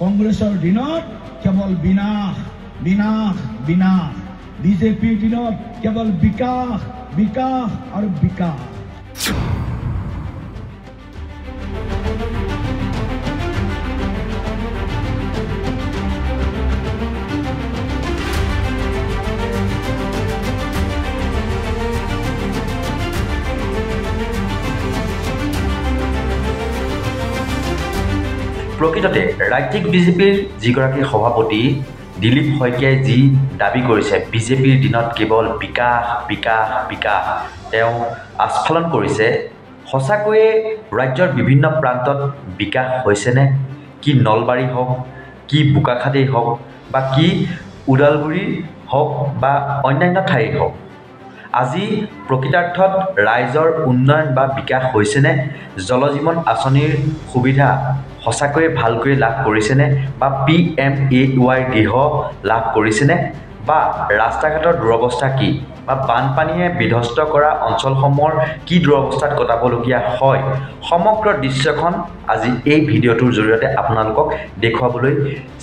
কংগ্ৰেছৰ দিনত কেৱল বিনাশ বিনাশ বিনাশ, বিজেপিৰ দিনত কেৱল বিকাশ বিকাশ আৰু বিকাশ। প্ৰকৃততে ৰাজ্যিক বিজেপিৰ যিগৰাকী সভাপতি দিলীপ শইকীয়াই যি দাবী কৰিছে বিজেপিৰ দিনত কেৱল বিকাশ বিকাশ বিকাশ তেওঁ আস্ফালন কৰিছে, সঁচাকৈয়ে ৰাজ্যৰ বিভিন্ন প্ৰান্তত বিকাশ হৈছেনে? কি নলবাৰী হওক, কি বোকাখাতেই হওক, বা কি ওদালগুৰি হওক বা অন্যান্য ঠাই হওক, আজি প্ৰকৃতাৰ্থত ৰাইজৰ উন্নয়ন বা বিকাশ হৈছেনে? জলজীৱন আঁচনিৰ সুবিধা সঁচাকৈয়ে ভালকৈ লাভ কৰিছেনে? বা PMAY গৃহ লাভ কৰিছেনে? বা ৰাস্তা ঘাটৰ দুৰৱস্থা কি? বা বানপানীয়ে বিধ্বস্ত কৰা অঞ্চলসমূহৰ কি দুৰৱস্থাত কটাবলগীয়া হয়, সমগ্ৰ দৃশ্যখন আজি এই ভিডিঅ'টোৰ জৰিয়তে আপোনালোকক দেখুৱাবলৈ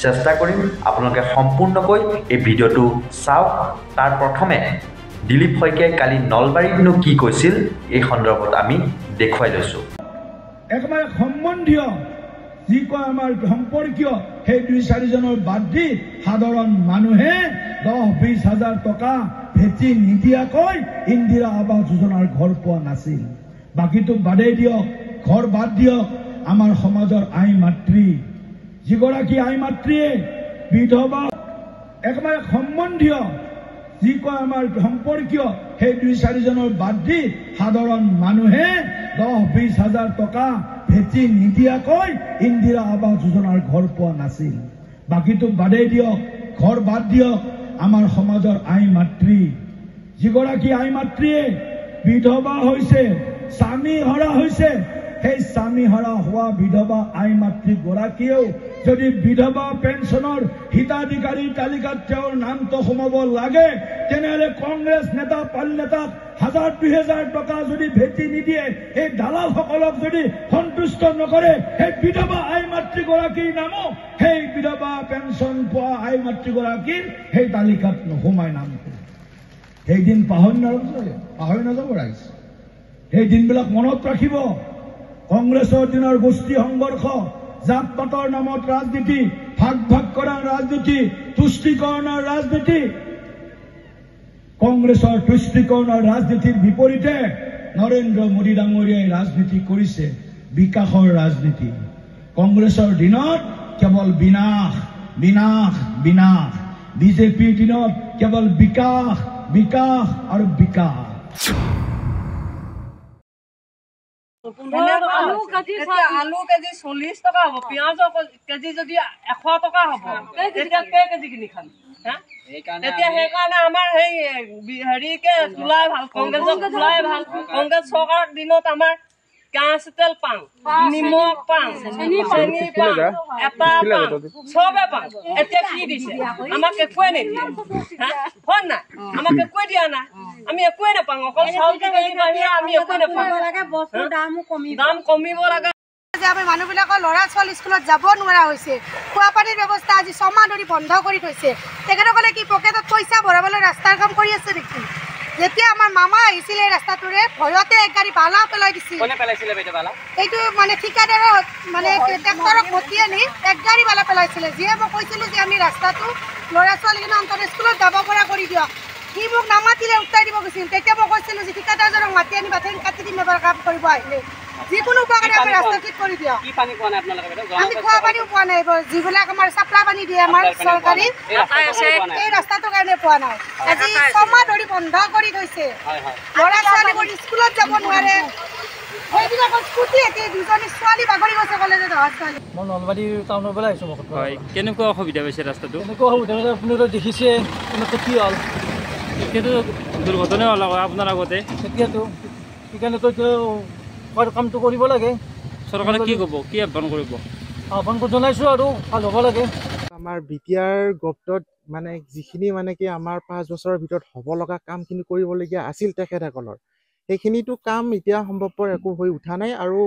চেষ্টা কৰিম। আপোনালোকে সম্পূৰ্ণকৈ এই ভিডিঅ'টো চাওক। তাৰ প্ৰথমে দিলীপ শইকীয়াই কালি নলবাৰীতনো কি কৈছিল এই সন্দৰ্ভত আমি দেখুৱাই লৈছোঁ। একেবাৰে সম্বন্ধীয় যি কয় আমাৰ সম্পৰ্কীয় সেই 2-4 জনৰ বাদ দি সাধাৰণ মানুহে 10-20 হাজাৰ টকা ভেটি নিদিয়াকৈ ইন্দিৰা আৱাস যোজনাৰ ঘৰ পোৱা নাছিল। বাকীটো বাদেই দিয়ক, ঘৰ বাদ দিয়ক, আমাৰ সমাজৰ আই মাতৃ যিগৰাকী আই মাতৃয়ে বিধৱা একেবাৰে সম্বন্ধীয় যি কয় আমাৰ সম্পৰ্কীয় সেই 2-4 জনৰ বাদ দি সাধাৰণ মানুহে 10-20 হাজাৰ টকা ভেটি নিদিয়াকৈ ইন্দিৰা আৱাস যোজনাৰ ঘৰ পোৱা নাছিল। বাকীটো বাদেই দিয়ক, ঘৰ বাদ দিয়ক, আমাৰ সমাজৰ আই মাতৃ যিগৰাকী আই মাতৃয়ে বিধৱা হৈছে, স্বামী হৰা হৈছে, সেই স্বামী হৰা হোৱা বিধৱা আই মাতৃগৰাকীয়েও যদি বিধৱা পেঞ্চনৰ হিতাধিকাৰীৰ তালিকাত তেওঁৰ নামটো সোমাব লাগে, তেনেহলে কংগ্ৰেছ নেতা পাল নেতাক 1000-2000 টকা যদি ভেটি নিদিয়ে, এই দালালসকলক যদি সন্তুষ্ট নকৰে, সেই বিধৱা আই মাতৃগৰাকীৰ নামো সেই বিধৱা পেঞ্চন পোৱা আই মাতৃগৰাকীৰ সেই তালিকাত নোসোমাই নামটো। সেইদিন পাহৰি নাযাব ৰাইজ। সেই দিনবিলাক মনত ৰাখিব। কংগ্ৰেছৰ দিনৰ গোষ্ঠী সংঘৰ্ষ, জাত পাতৰ নামত ৰাজনীতি, ভাগ ভাগ কৰাৰ ৰাজনীতি, তুষ্টিকৰণৰ ৰাজনীতি, কংগ্ৰেছৰ তুষ্টিকৰণৰ ৰাজনীতিৰ বিপৰীতে নৰেন্দ্ৰ মোদী ডাঙৰীয়াই ৰাজনীতি কৰিছে বিকাশৰ ৰাজনীতি। কংগ্ৰেছৰ দিনত কেৱল বিনাশ বিনাশ বিনাশ, বিজেপিৰ দিনত কেৱল বিকাশ বিকাশ আৰু বিকাশ। আলু কেজি 40 টকা হব, পিঁয়াজৰ কেজি যদি 100 টকা হব, তেতিয়া কেই কেজি কিনি খাম? এতিয়া সেইকাৰণে আমাৰ হেৰিকে তোলাই ভাল, কংগ্ৰেছক তোলাই ভাল। কংগ্ৰেছ চৰকাৰৰ দিনত আমাৰ কেঁচ তেল পাওঁ, নিমখ পাওঁ, চেনি পাওঁ, এটা পাওঁ, চবে পাওঁ। এতিয়া কি দিছে? আমাক একোৱে নিদিয়ে। হয় নাই? আমাক একোৱে দিয়া নাই, আমি একোৱে নাপাওঁ। অকল চাউল কেজি বাহিৰে আমি একোৱে নাপাওঁ। দাম কমিব লাগে। আমি মানুহবিলাকৰ ল'ৰা ছোৱালী স্কুলত যাব নোৱাৰা হৈছে, খোৱা পানীৰ ব্যৱস্থা আজি 6 মাহ ধৰি বন্ধ কৰি থৈছে। তেখেতসকলে কি পকেটত পইচা ভৰাবলৈ ৰাস্তাৰ কাম কৰি আছে নেকি? যেতিয়া আমাৰ মামা আহিছিলে এই ৰাস্তাটোৰে, ভয়তে এক গাড়ী বালা পেলাই দিছিল। এইটো মানে ঠিকাদাৰৰ মানে ট্ৰেক্টৰক ভৰ্তি আনি এক গাড়ী বালা পেলাইছিলে। যিয়ে মই কৈছিলোঁ যে আমি ৰাস্তাটো ল'ৰা ছোৱালীখিনি অন্তত স্কুলত যাব পৰা কৰি দিয়ক, সি মোক নামাতিলে উত্তাই দিব গৈছিল। তেতিয়া মই কৈছিলোঁ যে ঠিকাদাৰজনক মাতি আনি বাথেন কাটি দিম, এবাৰ কাম কৰিব আহিলে যিকোনো উপায়েৰে আমি ৰাস্তা ঠিক কৰি দিয়ক। আমি খোৱা পানীও পোৱা নাই, যিবিলাক আমাৰ চাপ্লাই পানী দিয়ে আমাৰ চৰকাৰী, এই ৰাস্তাটোৰ কাৰণে পোৱা নাই। আজি 6 মাহ ধৰি বন্ধ কৰি থৈছে, ল'ৰা ছোৱালীবোৰ স্কুলত যাব নোৱাৰে। সেইবিলাকৰ স্কুটি এতিয়া 2জনী ছোৱালী বাগৰি গৈছে কলেজত অহা ছোৱালী। মই নলবাৰী টাউনৰ পৰা আহিছোঁ। হয়, কেনেকুৱা অসুবিধা হৈছে ৰাস্তাটো? কেনেকুৱা অসুবিধা হৈছে আপোনালোকে দেখিছে, কেনেকৈ কি হ'ল? এতিয়াতো দুৰ্ঘটনা হ'ল আপোনাৰ আগতে। তেতিয়াতো সেইকাৰণেতো কামটো কৰিব লাগে। চৰকাৰে কি ক'ব, কি আহ্বান কৰিব? আহ্বানটো জনাইছোঁ আৰু ভাল হ'ব লাগে। আমাৰ বিটিআৰ গ্ৰুপটোত মানে যিখিনি মানে কি আমাৰ 5 বছৰৰ ভিতৰত হ'ব লগা কামখিনি কৰিবলগীয়া আছিল তেখেতসকলৰ, সেইখিনিতো কাম এতিয়া সম্ভৱপৰ একো হৈ উঠা নাই। আৰু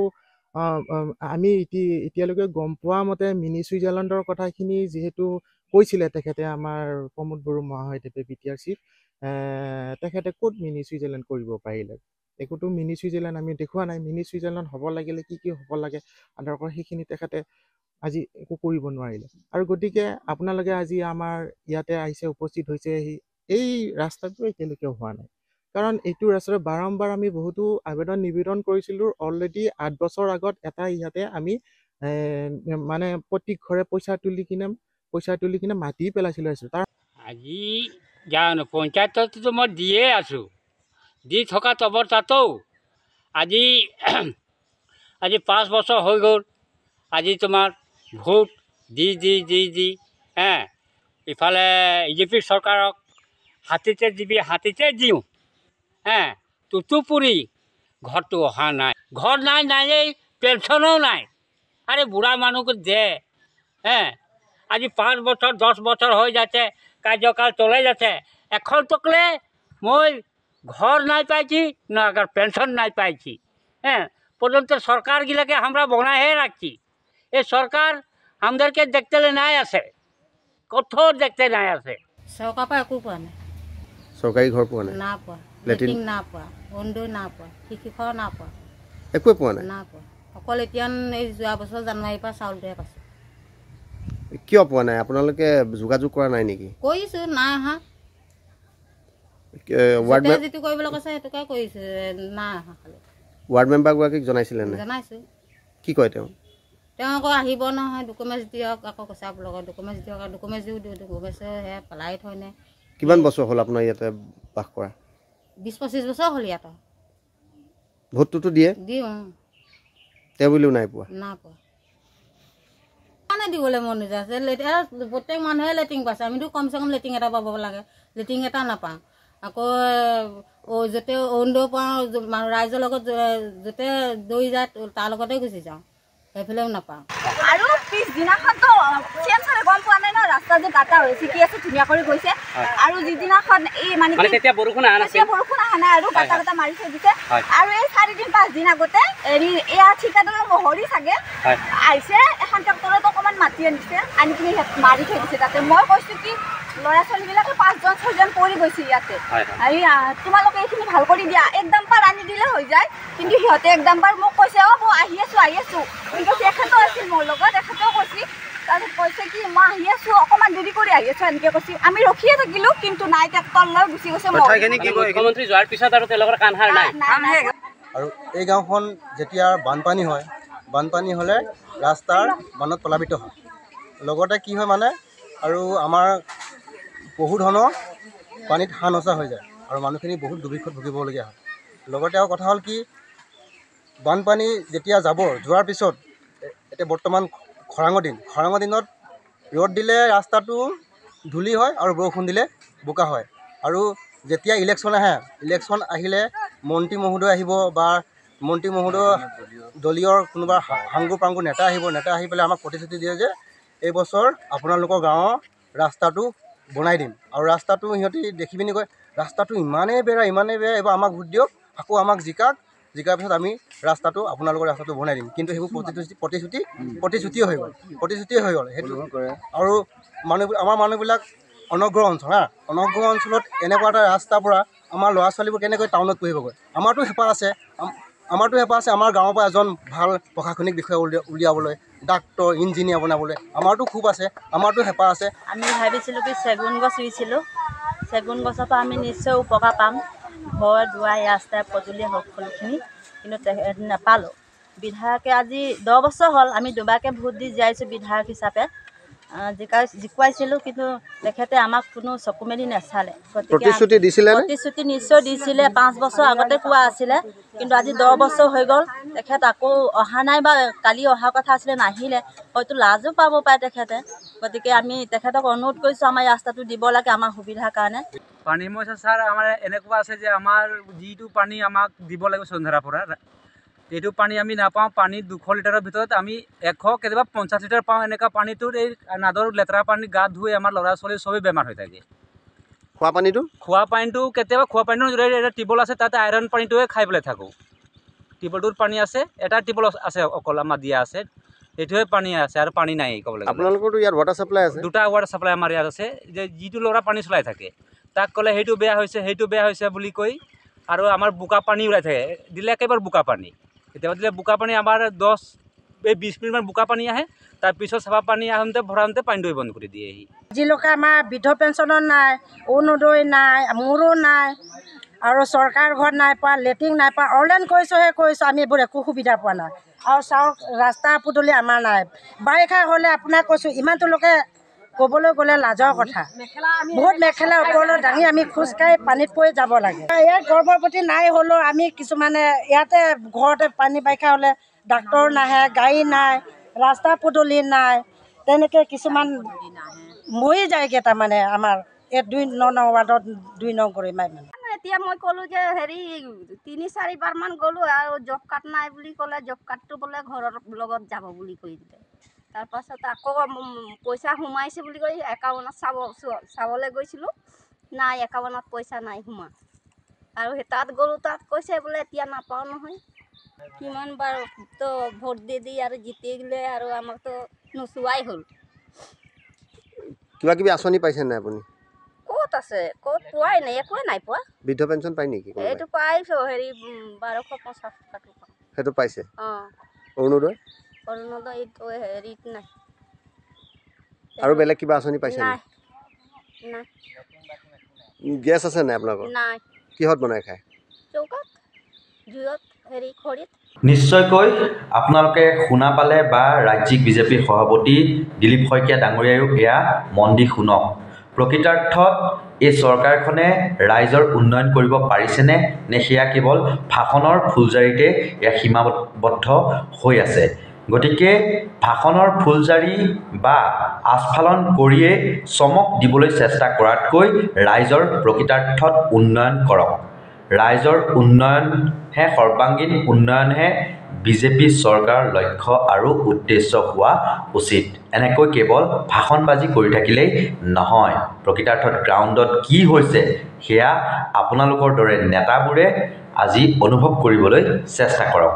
আমি এতিয়ালৈকে গম পোৱা মতে মিনি ছুইজাৰলেণ্ডৰ কথাখিনি যিহেতু কৈছিলে তেখেতে আমাৰ প্ৰমোদ বড়ো মহাশয়দেৱে BTR চিফ তেখেতে ক'ত মিনি ছুইজাৰলেণ্ড কৰিব পাৰিলে একোতো মিনি ছুইজাৰলেণ্ড আমি দেখুওৱা নাই মিনি ছুইজাৰলেণ্ড হ'ব লাগিলে কি হ'ব লাগে আন্তৰ্জাতিক সেইখিনি তেখেতে আজি একো কৰিব নোৱাৰিলে আৰু গতিকে আপোনালোকে আজি আমাৰ ইয়াতে আহিছে উপস্থিত হৈছে এই ৰাস্তাটো এতিয়ালৈকে হোৱা নাই কাৰণ এইটো ৰাস্তাৰ বাৰম্বাৰ আমি বহুতো আবেদন নিবেদন কৰিছিলোঁ অলৰেডি 8 বছৰ আগত এটা ইয়াতে আমি মানে প্ৰতি ঘৰে পইচা তুলি কিনে মাটি পেলাইছিলোঁ তাৰ আজি জানো পঞ্চায়ততো মই দিয়ে আছোঁ দি থকা অৱস্থাতো আজি 5 বছৰ হৈ গ'ল আজি তোমাৰ ভোট দি ইফালে EJP চৰকাৰক হাতীতে দিওঁ তুতুপুৰি ঘৰটো অহা নাই ঘৰ নাই পেঞ্চনো নাই আৰে বুঢ়া মানুহক দে আজি 5 বছৰ 10 বছৰ হৈ যাচ্ছে কাৰ্যকাল চলে যাচ্ছে এখন টকলে মই ঘর নাই পাইছি না अगर पेंशन नहीं पाई पर्यंत सरकार गिलाके हमरा बनाए राखी ये सरकार हमदर के देखते नहीं आसे कठोर देखते नहीं आसे सरकार पर एको पोৱা নাই सरकारी घर पोৱা নাই না পোৱা লেট্ৰিন না পোৱা অন্ডো না পোৱা শিক্ষক না পোৱা একো পোৱা নাই না পোৱা অকল এতিয়া এই যোৱা বছৰ জানুৱাৰীৰ পৰা চাউলটোহে পাইছে কিয় পোৱা নাই আপোনালোকে যোগাযোগ কৰা নাই নেকি কৈছো নাই হা वार्ड में जेतु कइबला কৈছে হেতুকা কইছে না খালি वार्ड मेंबर গৰাকীক জনাইছিল না জনাইছো কি কয় তেওঁ আকৌ আহিব নহয় ডকুমেন্ট দিয়ক আকৌ কৈছে আপোনালোকৰ ডকুমেন্ট দিয়ক ডকুমেন্ট দিও ডকুমেন্ট হে পলাই থয়নে কিমান বছৰ হ'ল আপোনাৰ ইয়াতে বাস কৰা 20-25 বছৰ হ'ল ইয়াত ভোটটো দিয়ে দিও তেওঁ বুলিও নাই পোৱা না পোৱা মানে দিবলৈ মন যাচ্ছে প্ৰত্যেক মানুহে লেটিং পাইছে আমিতো কমসে কম লেটিং এটা পাব লাগে লেটিং এটা নাপাওঁ আকৌ যেতে অন্ডো পাওঁ ৰাইজৰ লগত যেতে দৈ যায় তাৰ লগতে গুচি যাওঁ সেইফালেও নাপাওঁ আৰু পিছদিনাখনতো চেঞ্চৰে গম পোৱা নাই ন ৰাস্তা যে গাটা হৈছে কি আছে ধুনীয়া কৰি গৈছে আৰু যিদিনাখন এই মানে তেতিয়া বৰষুণ অহা নাই আৰু গাটা মাৰি থৈ দিছে আৰু এই 4 দিন 5 দিন আগতে এয়া ঠিকাদাৰৰ মহৰি চাগে আহিছে এখন ট্ৰেক্টৰত অকণমান মাটি আনিছে আনি কিনি মাৰি থৈ দিছে তাতে মই কৈছো কি ল'ৰা ছোৱালীবিলাকে 5জন 6জন পৰি গৈছে ইয়াতে তোমালোকে এইখিনি ভাল কৰি দিয়া একদম পাৰ আনি দিলে হৈ যায় কিন্তু সিহঁতে একদম পাৰ মোক কৈছে মই আহি আছো কিন্তু তেখেতেও আছিল মোৰ লগত তেখেতেও কৈছে তাৰপিছত কৈছে কি মই আহি আছো অকণমান দেৰি কৰি আহি আছো এনেকৈ কৈছে আমি ৰখিয়ে থাকিলোঁ কিন্তু নাই ট্ৰেক্টৰ লৈ গুচি গৈছে মুখ্যমন্ত্ৰী যোৱাৰ পিছত আৰু তেওঁলোকৰ কাণসাৰ নাই আৰু এই গাঁওখন যেতিয়া বানপানী হ'লে ৰাস্তাৰ বানত প্লাবিত হয় লগতে কি হয় মানে আৰু আমাৰ বহু ধৰণৰ পানীত হান নচা হৈ যায় আৰু মানুহখিনি বহুত দুৰ্ভিক্ষত ভুগিবলগীয়া হয় লগতে আৰু কথা হ'ল কি বানপানী যেতিয়া যোৱাৰ পিছত এতিয়া বৰ্তমান খৰাঙৰ দিনত ৰ'দ দিলে ৰাস্তাটো ধূলি হয় আৰু বৰষুণ দিলে বোকা হয় আৰু যেতিয়া ইলেকশ্যন আহিলে মন্ত্ৰী মহোদয় আহিব বা মন্ত্ৰী মহোদয় দলীয় কোনোবা সাংগুৰ পাংগুৰ নেতা আহি পেলাই আমাক প্ৰতিশ্ৰুতি দিয়ে যে এই বছৰ আপোনালোকৰ গাঁৱৰ ৰাস্তাটো বনাই দিম আৰু ৰাস্তাটো সিহঁতি দেখি পিনি কয় ৰাস্তাটো ইমানেই বেয়া এইবাৰ আমাক ভোট দিয়ক আকৌ আমাক জিকাৰ পিছত আমি আপোনালোকৰ ৰাস্তাটো বনাই দিম কিন্তু সেইবোৰ প্ৰতিশ্ৰুতিয়ে হৈ গ'ল সেইটো আৰু আমাৰ মানুহবিলাক অনগ্ৰহ অঞ্চলত এনেকুৱা এটা ৰাস্তাৰ পৰা আমাৰ ল'ৰা ছোৱালীবোৰ কেনেকৈ টাউনত পঢ়িবগৈ আমাৰতো হেঁপাহ আছে আমাৰ গাঁৱৰ পৰা এজন ভাল প্ৰশাসনিক বিষয়া উলিয়াবলৈ ডাক্তৰ ইঞ্জিনিয়াৰ বনাবলৈ আমাৰতো খুব আছে আমাৰতো হেঁপাহ আছে আমি ভাবিছিলোঁ কি চেগুন গছ ৰুইছিলোঁ চেগুন গছৰ পৰা আমি নিশ্চয় উপকাৰ পাম ঘৰ দুৱাৰ ৰাস্তাই পদূলি সকলোখিনি কিন্তু নাপালোঁ বিধায়কে আজি 10 বছৰ হ'ল আমি দুবাৰকৈ ভোট দি জীয়াইছোঁ বিধায়ক হিচাপে জিকুৱাইছিলোঁ কিন্তু তেখেতে আমাক কোনো চকু মেলি নাচালে প্ৰতিশ্ৰুতি নিশ্চয় দিছিলে 5 বছৰ আগতে কোৱা আছিলে কিন্তু আজি 10 বছৰ হৈ গ'ল তেখেত আকৌ অহা নাই বা কালি অহা কথা আছিলে নাহিলে হয়তো লাজো পাব পাৰে তেখেতে গতিকে আমি তেখেতক অনুৰোধ কৰিছোঁ আমাৰ ৰাস্তাটো দিব লাগে আমাৰ সুবিধাৰ কাৰণে পানী সমস্যা ছাৰ আমাৰ এনেকুৱা আছে যে আমাৰ যিটো পানী আমাক দিব লাগিব সন্ধাৰাৰ পৰা এইটো পানী আমি নাপাওঁ পানী 200 লিটাৰৰ ভিতৰত আমি 100 কেতিয়াবা 50 লিটাৰ পাওঁ এনেকুৱা পানীটোত এই নাদৰ লেতেৰা পানী গা ধুই আমাৰ ল'ৰা ছোৱালী চবেই বেমাৰ হৈ থাকে খোৱা পানীটো কেতিয়াবা খোৱা পানীটো এটা টিউবৱেল আছে তাতে আইৰণ পানীটোৱে খাই পেলাই থাকোঁ টিউবৱেলটোত পানী আছে, এটা টিউবৱেল আছে অকল আমাৰ দিয়া আছে, সেইটোৱে পানী আছে আৰু পানী নাই ক'বলৈ গ'লে। আপোনালোকৰতো ইয়াত ৱাটাৰ চাপ্লাই আছে? দুটা ৱাটাৰ চাপ্লাই আমাৰ ইয়াত আছে, যে যিটো ল'ৰা পানী চলাই থাকে তাক ক'লে সেইটো বেয়া হৈছে বুলি কৈ আৰু আমাৰ বোকা পানী ওলাই থাকে, দিলে একেবাৰে বোকা পানী। কেতিয়াবা দিলে বোকা পানী আমাৰ 10-20 মিনিটমান বোকা পানী আহে, তাৰপিছত চাফা পানী আহোঁতে ভৰাওঁতে পানীটো বন্ধ কৰি দিয়েহি। আজিলৈকে আমাৰ বৃদ্ধ পেঞ্চনৰ নাই, অৰুণোদয় নাই, মোৰো নাই, আৰু চৰকাৰ ঘৰত নাই পোৱা, লেট্ৰিন নাই পোৱা, অনলাইন কৈছোঁ আমি এইবোৰ একো সুবিধা পোৱা নাই। আৰু চাওক ৰাস্তা পদূলি আমাৰ নাই। বাৰিষা হ'লে আপোনাক কৈছোঁ ইমানটো লোকে ক'বলৈ গ'লে লাজৰ কথা, বহুত মেখেলা ওপৰলৈ দাঙি আমি খোজকাঢ়ি পানীত পৰি যাব লাগে। ইয়াত গৰ্ভৱতী নাই হ'লেও আমি কিছুমানে ইয়াতে ঘৰতে পানী বাৰিষা হ'লে ডাক্তৰ নাহে, গাড়ী নাই, ৰাস্তা পদূলি নাই, তেনেকৈ কিছুমান মৰি যায়গৈ। তাৰমানে আমাৰ এই 2 নং ৱাৰ্ডত 2 নং কৰি এতিয়া মই ক'লোঁ যে হেৰি 3-4বাৰমান গ'লোঁ আৰু জব কাৰ্ড নাই বুলি ক'লে, জব কাৰ্ডটো বোলে ঘৰৰ লগত যাব বুলি কৈ দিলে। তাৰপাছত আকৌ পইচা সোমাইছে বুলি কৈ একাউণ্টত চাবলৈ গৈছিলোঁ, নাই একাউণ্টত পইচা নাই সোমা। আৰু তাত গ'লোঁ, তাত কৈছে বোলে এতিয়া নাপাওঁ নহয়। কিমান বাৰ তো ভোট দি আৰু জিতি গ'লে আৰু আমাকতো নোচোৱাই হ'ল। কিবা কিবি আঁচনি পাইছে নাই আপুনি? ক'ত আছে, ক'ত পোৱাই নাই, একোৱে নাই পোৱা। বৃদ্ধ পেঞ্চন পায় নেকি? এইটো পাইছোঁ, হেৰি 1250 টকাটো পাওঁ। সেইটো পাইছে? অঁ। অৰুণোদয়? অৰুণোদয় এইটো হেৰিত নাই। আৰু বেলেগ কিবা আঁচনি পাইছে? নাই নাই। গেছ আছে নাই আপোনালোকৰ? নাই। কিহত বনাই খায়? চৌকাত, জুইত, হেৰি খৰিত। নিশ্চয়কৈ আপোনালোকে শুনা পালে বা ৰাজ্যিক বিজেপিৰ সভাপতি দিলীপ শইকীয়া ডাঙৰীয়ায়ো এয়া মন দি শুনক। প্ৰকৃতাৰ্থত এই চৰকাৰখনে ৰাইজৰ উন্নয়ন কৰিব পাৰিছেনে, নে সেয়া কেৱল ভাষণৰ ফুলজাৰিতে এয়া সীমাবদ্ধ হৈ আছে? গতিকে ভাষণৰ ফুলজাৰি বা আস্ফালন কৰিয়ে চমক দিবলৈ চেষ্টা কৰাতকৈ ৰাইজৰ প্ৰকৃতাৰ্থত উন্নয়ন কৰক। ৰাইজৰ উন্নয়নহে, সৰ্বাংগীন উন্নয়নহে বিজেপি চৰকাৰৰ লক্ষ্য আৰু উদ্দেশ্য হোৱা উচিত। এনেকৈ কেৱল ভাষণবাজি কৰি থাকিলেই নহয়, প্ৰকৃতাৰ্থত গ্ৰাউণ্ডত কি হৈছে সেয়া আপোনালোকৰ দৰে নেতাবোৰে আজি অনুভৱ কৰিবলৈ চেষ্টা কৰক।